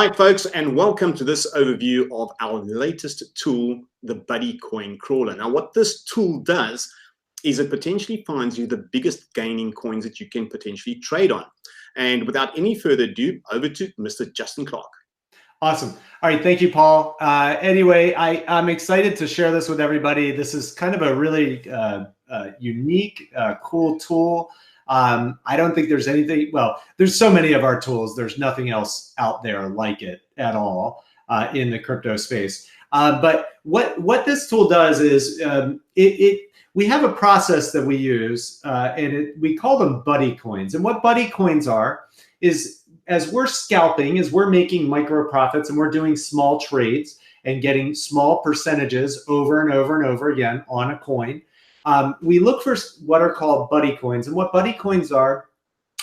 Hi, folks, and welcome to this overview of our latest tool, the Buddy Coin Crawler. Now, what this tool does is it potentially finds you the biggest gaining coins that you can potentially trade on. And without any further ado, over to Mr. Justin Clark. Awesome. All right. Thank you, Paul. Anyway, I'm excited to share this with everybody. This is kind of a really unique, cool tool. I don't think there's anything, well, there's so many of our tools. There's nothing else out there like it at all in the crypto space. But what this tool does is we have a process that we use and we call them buddy coins. And what buddy coins are is as we're scalping, as we're making micro profits and we're doing small trades and getting small percentages over and over and over again on a coin, we look for what are called buddy coins. And what buddy coins are,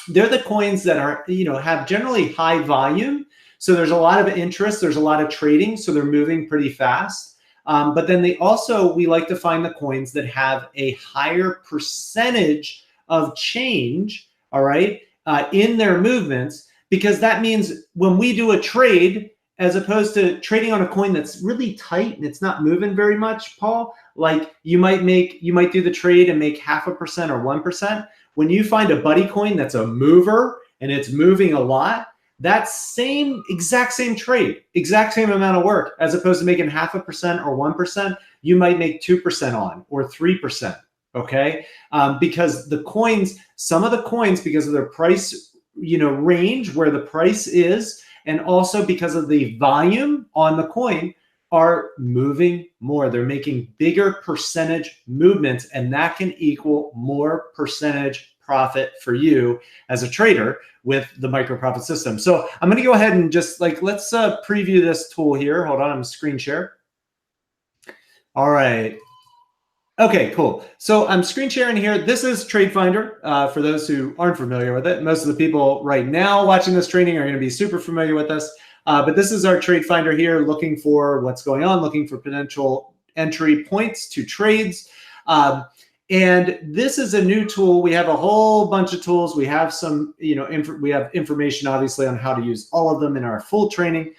they're the coins that are, have generally high volume. So there's a lot of interest, there's a lot of trading, so they're moving pretty fast. But then we like to find the coins that have a higher percentage of change, all right, in their movements, because that means when we do a trade, as opposed to trading on a coin that's really tight and it's not moving very much, Paul, like you might do the trade and make 0.5% or 1%. When you find a buddy coin that's a mover and it's moving a lot, that exact same trade, exact same amount of work, as opposed to making 0.5% or 1%, you might make 2% on or 3%. Okay, because the coins, some of the coins, because of their price, range where the price is, and also because of the volume on the coin, are moving more. They're making bigger percentage movements, and that can equal more percentage profit for you as a trader with the micro profit system. So I'm going to go ahead and just let's preview this tool here. Hold on, I'm screen share. All right. Okay, cool. So I'm screen sharing here. This is Trade Finder for those who aren't familiar with it. Most of the people right now watching this training are going to be super familiar with this. But this is our Trade Finder here, looking for what's going on, looking for potential entry points to trades. And this is a new tool. We have a whole bunch of tools. We have some, we have information obviously on how to use all of them in our full training.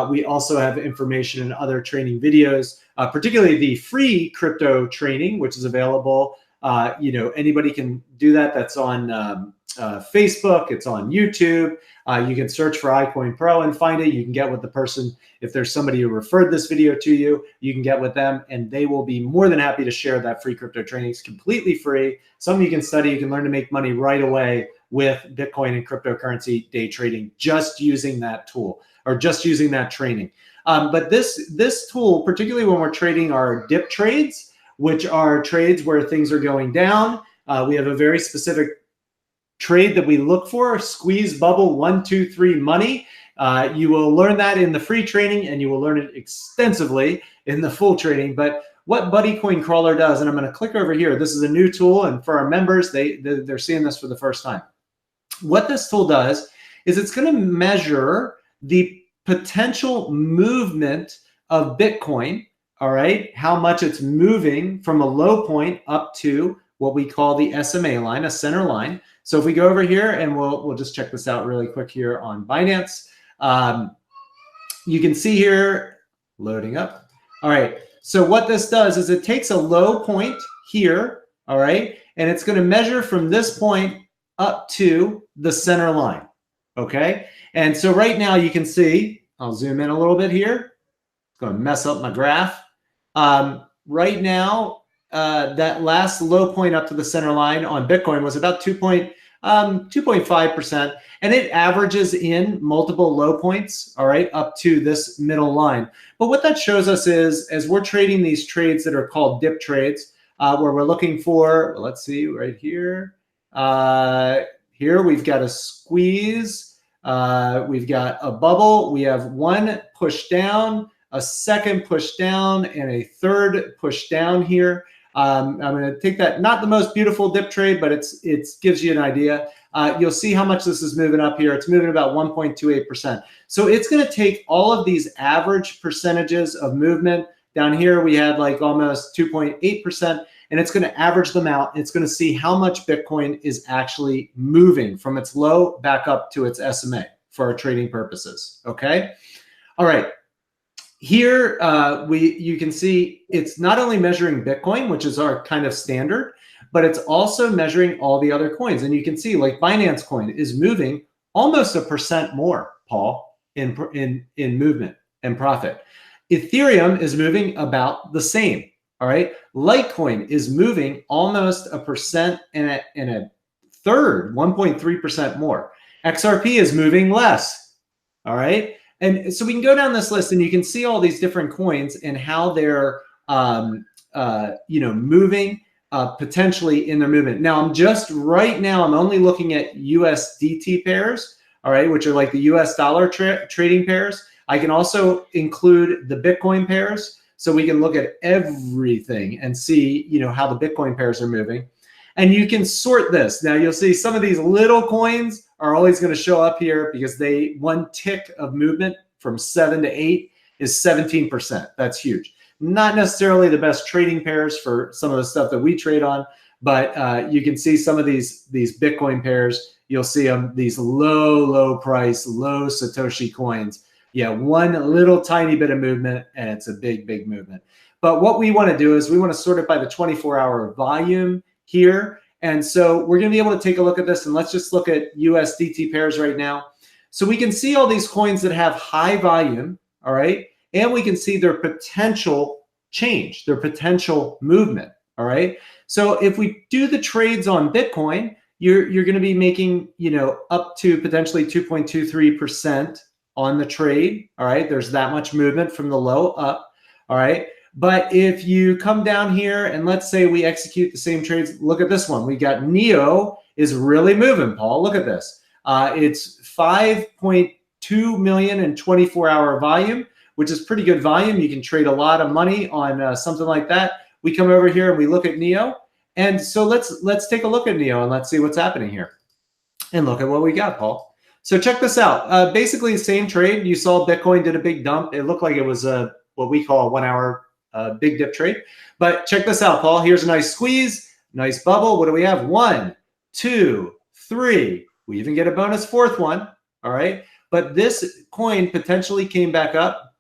We also have information in other training videos, particularly the free crypto training, which is available. Anybody can do that. That's on Facebook. It's on YouTube. You can search for iCoinPro and find it. You can get with the person. If there's somebody who referred this video to you, you can get with them and they will be more than happy to share that free crypto training. It's completely free. Something you can study. You can learn to make money right away with Bitcoin and cryptocurrency day trading, just using that tool or just using that training. But this tool, particularly when we're trading our dip trades, which are trades where things are going down, we have a very specific trade that we look for, squeeze bubble 1, 2, 3 money. You will learn that in the free training and you will learn it extensively in the full training. But what Buddy Coin Crawler does, and I'm going to click over here. This is a new tool, and for our members, they're seeing this for the first time. What this tool does is it's going to measure the potential movement of Bitcoin, all right, how much it's moving from a low point up to what we call the SMA line, a center line. So if we go over here and we'll just check this out really quick here on Binance. You can see here, loading up. All right, so what this does is it takes a low point here, all right, and it's going to measure from this point up to the center line, okay? And so right now you can see, I'll zoom in a little bit here. It's going to mess up my graph. Right now, that last low point up to the center line on Bitcoin was about 2.5%, and it averages in multiple low points, all right, up to this middle line. But what that shows us is, as we're trading these trades that are called dip trades, where we're looking for, let's see, right here, here we've got a squeeze, we've got a bubble, we have one push down, a second push down, and a third push down here. I'm going to take that, not the most beautiful dip trade, but it gives you an idea. You'll see how much this is moving up here. It's moving about 1.28%. So it's going to take all of these average percentages of movement. Down here, we had like almost 2.8%, and it's going to average them out. It's going to see how much Bitcoin is actually moving from its low back up to its SMA for our trading purposes. Okay. All right. Here, you can see it's not only measuring Bitcoin, which is our kind of standard, but it's also measuring all the other coins. And you can see like Binance Coin is moving almost 1% more, Paul, in movement and profit. Ethereum is moving about the same. All right. Litecoin is moving almost 1% and a third, 1.3% more. XRP is moving less. All right. And so we can go down this list and you can see all these different coins and how they're, moving potentially in their movement. Now, I'm only looking at USDT pairs, all right, which are like the US dollar trading pairs. I can also include the Bitcoin pairs. So we can look at everything and see, how the Bitcoin pairs are moving. And you can sort this. Now you'll see some of these little coins are always going to show up here because one tick of movement from 7 to 8 is 17%. That's huge. Not necessarily the best trading pairs for some of the stuff that we trade on, but you can see some of these Bitcoin pairs. You'll see them, these low price, low Satoshi coins. Yeah, one little tiny bit of movement and it's a big movement. But what we want to do is we want to sort it by the 24-hour volume here. And so we're going to be able to take a look at this, and let's just look at USDT pairs right now. So we can see all these coins that have high volume, all right? And we can see their potential change, their potential movement, all right? So if we do the trades on Bitcoin, you're going to be making, up to potentially 2.23% on the trade, all right? There's that much movement from the low up, all right? But if you come down here and let's say we execute the same trades, look at this one. We got NEO is really moving, Paul. Look at this. It's 5.2 million in 24-hour volume, which is pretty good volume. You can trade a lot of money on something like that. We come over here and we look at NEO. And so let's take a look at NEO and let's see what's happening here. And look at what we got, Paul. So check this out. Basically the same trade. You saw Bitcoin did a big dump. It looked like it was what we call a 1 hour big dip trade. But check this out, Paul. Here's a nice squeeze, nice bubble. What do we have? 1, 2, 3. We even get a bonus fourth one. All right. But this coin potentially came back up.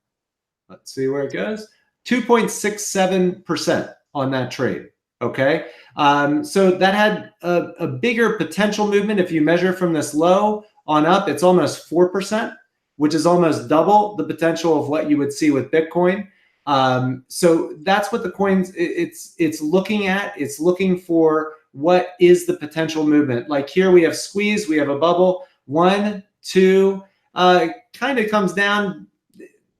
Let's see where it goes. 2.67% on that trade. Okay. So that had a bigger potential movement. If you measure from this low on up, it's almost 4%, which is almost double the potential of what you would see with Bitcoin. So that's what the coins it's looking at. It's looking for what is the potential movement. Like here we have squeeze, we have a bubble, 1, 2, kind of comes down,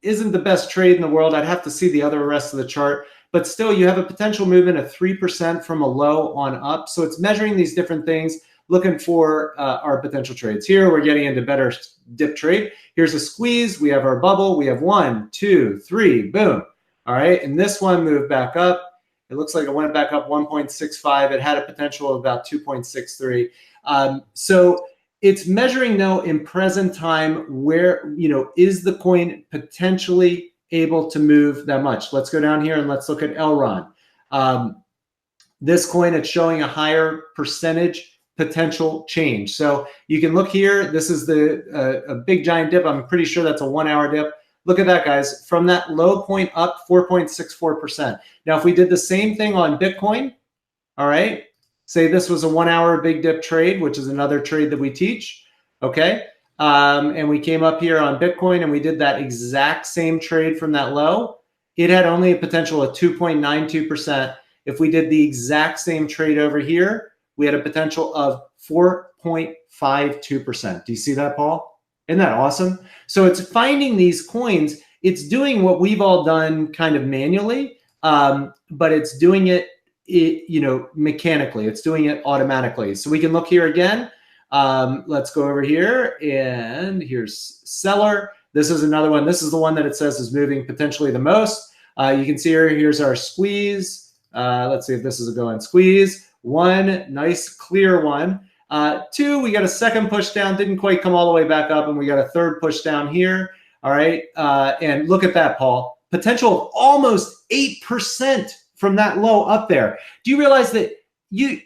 isn't the best trade in the world. I'd have to see the rest of the chart, but still you have a potential movement of 3% from a low on up. So it's measuring these different things, looking for our potential trades. Here we're getting into better dip trade. Here's a squeeze, we have our bubble, we have 1, 2, 3, boom. All right, and this one moved back up. It looks like it went back up 1.65. It had a potential of about 2.63. So it's measuring though in present time where, is the coin potentially able to move that much? Let's go down here and let's look at Elron. This coin, it's showing a higher percentage potential change. So you can look here. This is a big giant dip. I'm pretty sure that's a 1 hour dip. Look at that, guys. From that low point up, 4.64%. Now, if we did the same thing on Bitcoin, all right, say this was a 1 hour big dip trade, which is another trade that we teach, okay? And we came up here on Bitcoin and we did that exact same trade from that low. It had only a potential of 2.92%. If we did the exact same trade over here, we had a potential of 4.52%. Do you see that, Paul? Isn't that awesome? So it's finding these coins. It's doing what we've all done kind of manually, but it's doing it, mechanically. It's doing it automatically. So we can look here again. Let's go over here, and here's seller. This is another one. This is the one that it says is moving potentially the most. You can see here, here's our squeeze. Let's see if this is a go-in squeeze. 1, nice clear one. 2, we got a second push down, didn't quite come all the way back up, and we got a third push down here. All right, and look at that, Paul. Potential of almost 8% from that low up there. Do you realize that you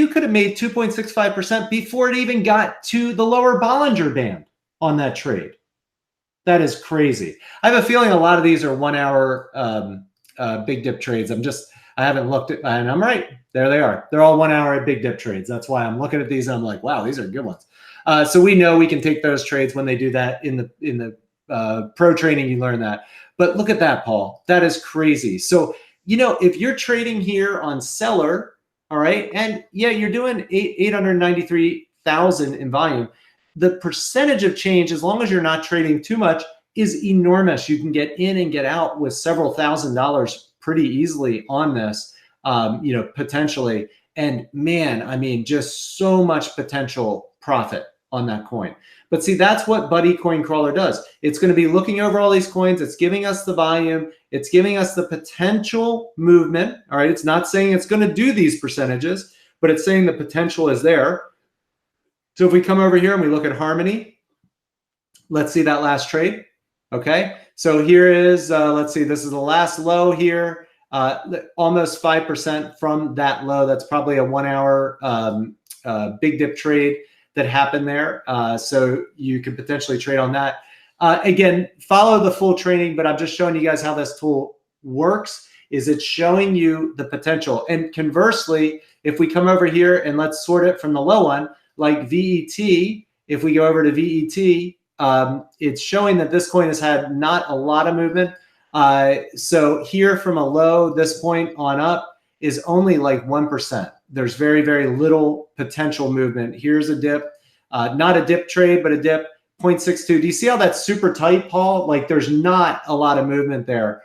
could have made 2.65% before it even got to the lower Bollinger Band? on that trade. That is crazy. I have a feeling a lot of these are 1 hour big dip trades. I haven't looked at, and I'm right. There they are. They're all 1 hour big dip trades. That's why I'm looking at these and I'm like, wow, these are good ones. So we know we can take those trades when they do that in the pro training. You learn that. But look at that, Paul. That is crazy. So, if you're trading here on seller, all right, and yeah, you're doing 893,000 in volume. The percentage of change, as long as you're not trading too much, is enormous. You can get in and get out with several $1,000s pretty easily on this, potentially. And man, I mean, just so much potential profit on that coin. But see, that's what Buddy Coin Crawler does. It's going to be looking over all these coins. It's giving us the volume. It's giving us the potential movement. All right. It's not saying it's going to do these percentages, but it's saying the potential is there. So if we come over here and we look at Harmony, let's see that last trade. Okay. So here is, let's see, this is the last low here, almost 5% from that low. That's probably a 1 hour big dip trade that happened there. So you could potentially trade on that. Again, follow the full training, but I'm just showing you guys how this tool works. Is it's showing you the potential. And conversely, if we come over here and let's sort it from the low one, like VET, if we go over to VET, it's showing that this coin has had not a lot of movement. So here from a low, this point on up is only like 1%. There's very, very little potential movement. Here's a dip, not a dip trade, but a dip, 0.62. Do you see how that's super tight, Paul? Like there's not a lot of movement there.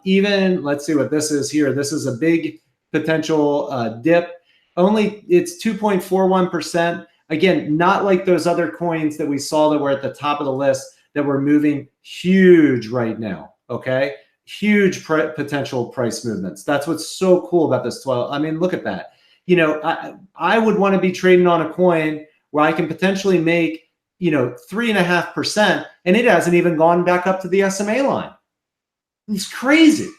Even, let's see what this is here. This is a big potential dip. Only it's 2.41%. Again, not like those other coins that we saw that were at the top of the list that were moving huge right now. Okay. Huge potential price movements. That's what's so cool about this 12. I mean, look at that. I would want to be trading on a coin where I can potentially make, 3.5%, and it hasn't even gone back up to the SMA line. It's crazy,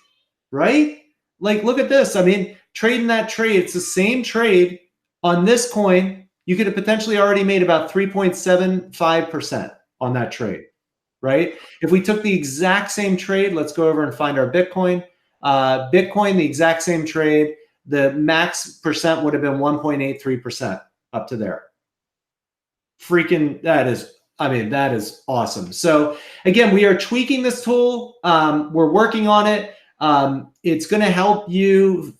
right? Like, look at this. I mean, trading that trade, it's the same trade on this coin. You could have potentially already made about 3.75% on that trade, right? If we took the exact same trade, let's go over and find our Bitcoin. Bitcoin, the exact same trade, the max percent would have been 1.83% up to there. Freaking, that is awesome. So again, we are tweaking this tool. We're working on it. It's going to help you,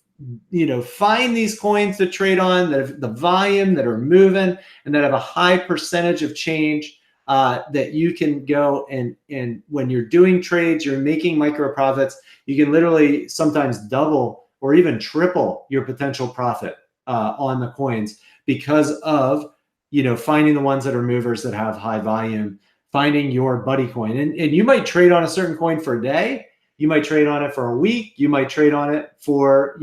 find these coins to trade on that have the volume, that are moving, and that have a high percentage of change, that you can go and when you're doing trades, you're making micro profits. You can literally sometimes double or even triple your potential profit on the coins because of finding the ones that are movers that have high volume, finding your buddy coin. And you might trade on a certain coin for a day. You might trade on it for a week. You might trade on it for,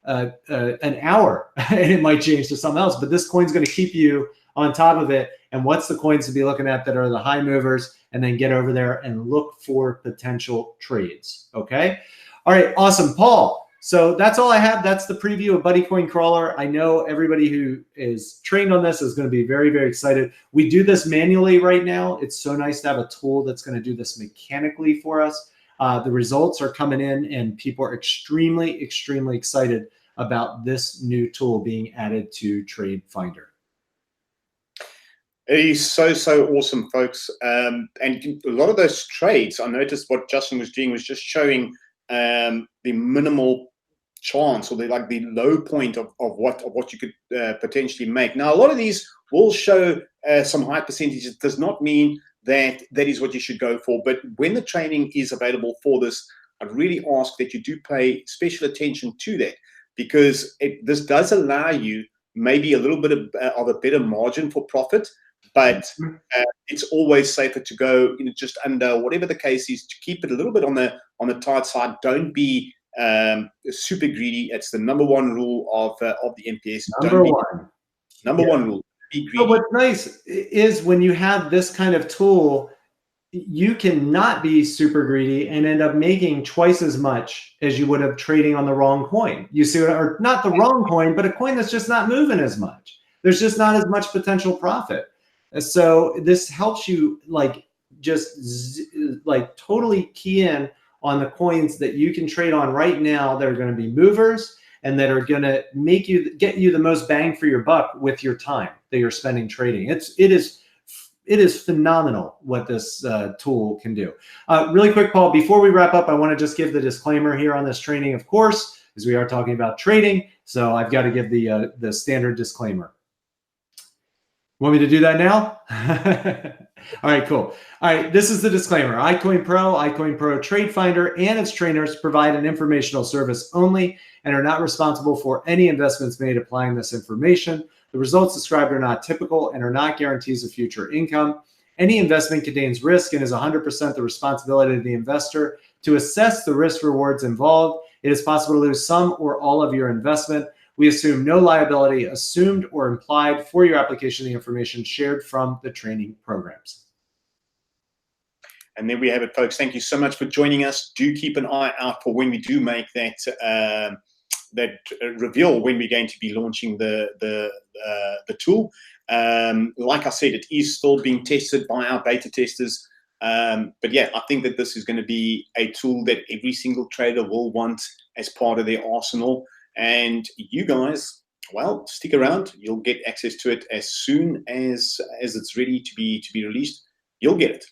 an hour, and it might change to something else. But this coin's going to keep you on top of it. And what's the coins to be looking at that are the high movers, and then get over there and look for potential trades. Okay. All right. Awesome. Paul. So that's all I have. That's the preview of Buddy Coin Crawler. I know everybody who is trained on this is going to be very, very excited. We do this manually right now. It's so nice to have a tool that's going to do this mechanically for us. The results are coming in, and people are extremely, extremely excited about this new tool being added to Trade Finder. It is so awesome, folks. And a lot of those trades, I noticed what Justin was doing was just showing the minimal chance, or the low point of what you could potentially make. Now, a lot of these will show some high percentages. It does not mean that is what you should go for. But when the training is available for this, I'd really ask that you do pay special attention to that, because this does allow you maybe a little bit of a better margin for profit. But it's always safer to go just under, whatever the case is, to keep it a little bit on the tight side. Don't be super greedy. It's the number one rule of the NPS. Number one rule. Be greedy. So what's nice is when you have this kind of tool, you can not be super greedy and end up making twice as much as you would have trading on the wrong coin. You see, or not the wrong coin, but a coin that's just not moving as much. There's just not as much potential profit. So this helps you like just like totally key in on the coins that you can trade on right now that are going to be movers and that are going to get you the most bang for your buck with your time that you're spending trading. It is phenomenal what this tool can do. Really quick, Paul, before we wrap up, I want to just give the disclaimer here on this training, of course, as we are talking about trading. So I've got to give the standard disclaimer. Want me to do that now? All right, cool. All right, this is the disclaimer. iCoinPro Trade Finder, and its trainers provide an informational service only and are not responsible for any investments made applying this information. The results described are not typical and are not guarantees of future income. Any investment contains risk and is 100% the responsibility of the investor to assess the risk rewards involved. It is possible to lose some or all of your investment. We assume no liability assumed or implied for your application of the information shared from the training programs. And there we have it, folks. Thank you so much for joining us. Do keep an eye out for when we do make that reveal when we're going to be launching the tool. Like I said, it is still being tested by our beta testers. But yeah, I think that this is going to be a tool that every single trader will want as part of their arsenal. And you guys, well, stick around. You'll get access to it as soon as it's ready to be released. You'll get it.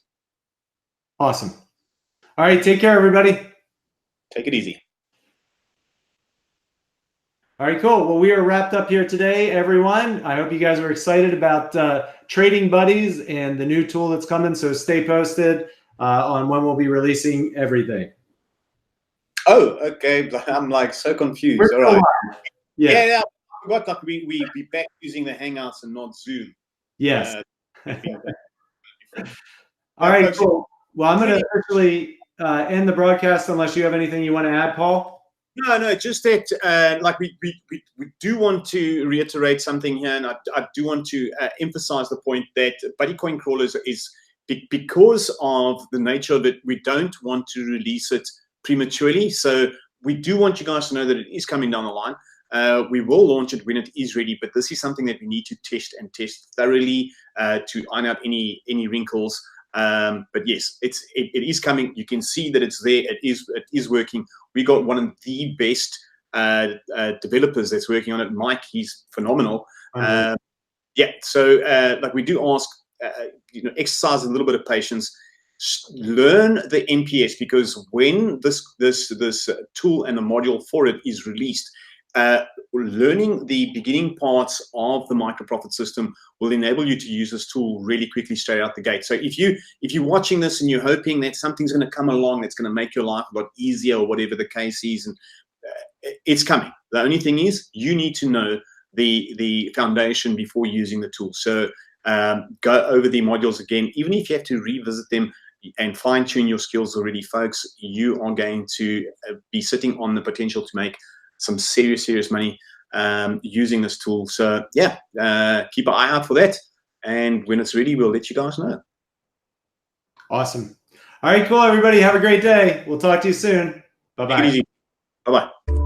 Awesome. All right, take care, everybody. Take it easy. All right, cool. Well, we are wrapped up here today, everyone. I hope you guys are excited about Trading Buddies and the new tool that's coming. So stay posted on when we'll be releasing everything. Oh, okay. I'm like so confused. All right. Yeah. I forgot that we back using the Hangouts and not Zoom. Yes. All right, cool. Well, I'm going to officially end the broadcast unless you have anything you want to add, Paul. No, just that like we do want to reiterate something here, and I do want to emphasize the point that Buddy Coin Crawlers is because of the nature of it, we don't want to release it prematurely. So we do want you guys to know that it is coming down the line. We will launch it when it is ready, but this is something that we need to test thoroughly to iron out any wrinkles. But yes, it is coming. You can see that it's there. It is working. We got one of the best developers that's working on it. Mike, he's phenomenal. Yeah. So like we do ask, exercise a little bit of patience. Learn the NPS, because when this tool and the module for it is released, learning the beginning parts of the micro profit system will enable you to use this tool really quickly straight out the gate. So if you're watching this and you're hoping that something's going to come along that's going to make your life a lot easier or whatever the case is, and it's coming. The only thing is you need to know the foundation before using the tool. So go over the modules again, even if you have to revisit them and fine-tune your skills already, folks. You are going to be sitting on the potential to make some serious money using this tool. So yeah, keep an eye out for that, and when it's ready, we'll let you guys know. Awesome. All right, cool, everybody. Have a great day. We'll talk to you soon. Bye-bye. Bye-bye.